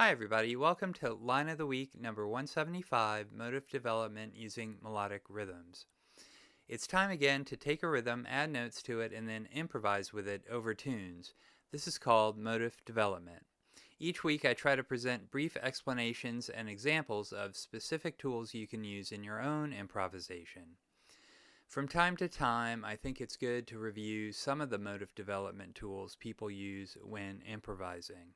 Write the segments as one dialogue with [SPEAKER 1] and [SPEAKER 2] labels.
[SPEAKER 1] Hi everybody, welcome to Line of the Week number 175, Motif Development Using Melodic Rhythms. It's time again to take a rhythm, add notes to it, and then improvise with it over tunes. This is called Motif Development. Each week I try to present brief explanations and examples of specific tools you can use in your own improvisation. From time to time, I think it's good to review some of the motif development tools people use when improvising.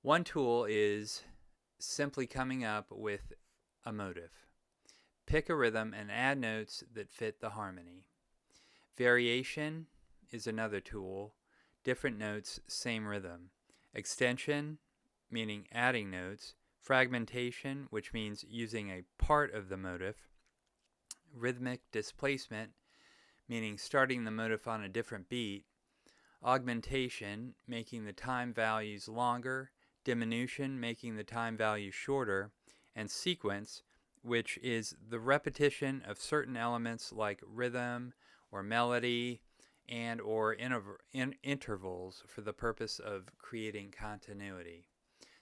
[SPEAKER 1] One tool is simply coming up with a motif. Pick a rhythm and add notes that fit the harmony. Variation is another tool. Different notes, same rhythm. Extension, meaning adding notes. Fragmentation, which means using a part of the motif. Rhythmic displacement, meaning starting the motif on a different beat. Augmentation, making the time values longer. Diminution, making the time value shorter, and sequence, which is the repetition of certain elements like rhythm or melody and or intervals for the purpose of creating continuity.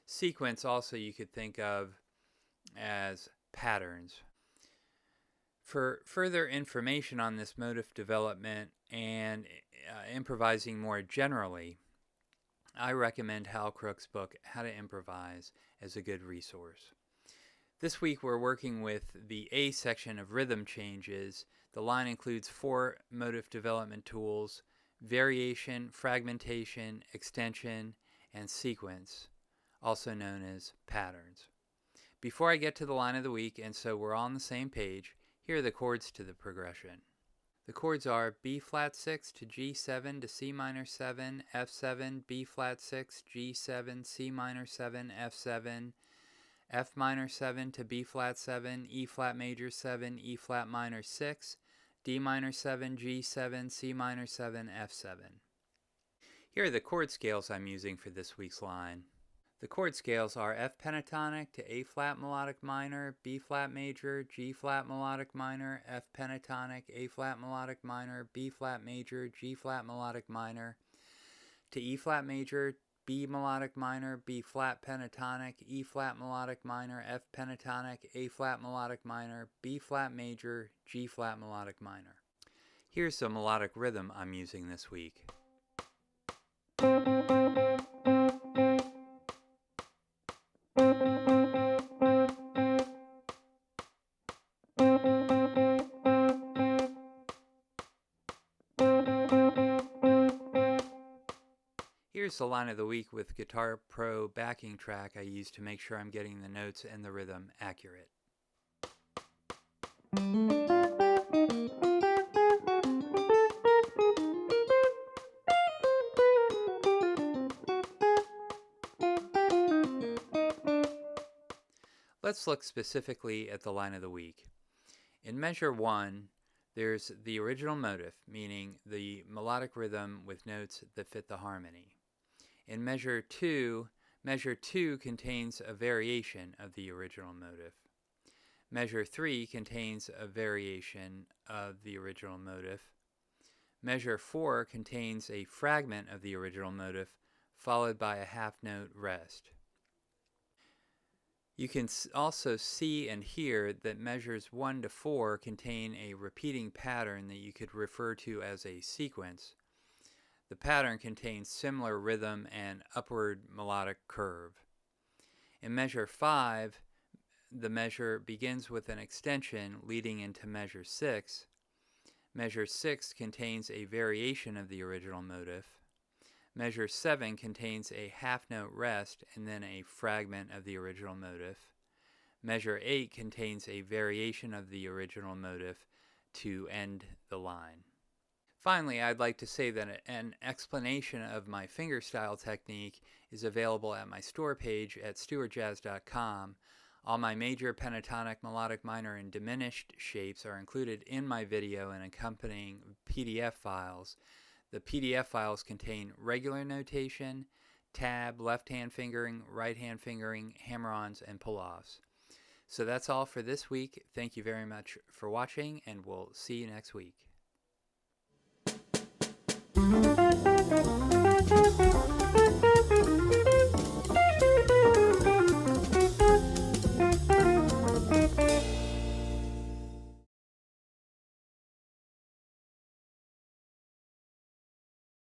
[SPEAKER 1] Sequence also you could think of as patterns. For further information on this motif development and improvising more generally, I recommend Hal Crook's book, How to Improvise, as a good resource. This week we're working with the A section of rhythm changes. The line includes 4 motif development tools: variation, fragmentation, extension, and sequence, also known as patterns. Before I get to the line of the week, and so we're all on the same page, here are the chords to the progression. The chords are B flat 6 to G7 to C minor 7, F7, B flat 6, G7, C minor 7, F7, F minor 7 to B flat 7, E flat major 7, E flat minor 6, D minor 7, G7, C minor 7, F7. Here are the chord scales I'm using for this week's line. The chord scales are F pentatonic to A flat melodic minor, B flat major, G flat melodic minor, F pentatonic, A flat melodic minor, B flat major, G flat melodic minor, to E flat major, B melodic minor, B flat pentatonic, E flat melodic minor, F pentatonic, A flat melodic minor, B flat major, G flat melodic minor. Here's the melodic rhythm I'm using this week. Here's the line of the week with Guitar Pro backing track I use to make sure I'm getting the notes and the rhythm accurate. Let's look specifically at the line of the week. In measure 1, there's the original motif, meaning the melodic rhythm with notes that fit the harmony. In measure 2 contains a variation of the original motif. Measure 3 contains a variation of the original motif. Measure 4 contains a fragment of the original motif, followed by a half-note rest. You can also see and hear that measures 1 to 4 contain a repeating pattern that you could refer to as a sequence. The pattern contains similar rhythm and upward melodic curve. In measure 5, the measure begins with an extension leading into measure 6. Measure 6 contains a variation of the original motif. Measure 7 contains a half-note rest and then a fragment of the original motif. Measure 8 contains a variation of the original motif to end the line. Finally, I'd like to say that an explanation of my fingerstyle technique is available at my store page at stewartjazz.com. All my major, pentatonic, melodic, minor, and diminished shapes are included in my video and accompanying PDF files. The PDF files contain regular notation, tab, left-hand fingering, right-hand fingering, hammer-ons, and pull-offs. So that's all for this week. Thank you very much for watching, and we'll see you next week.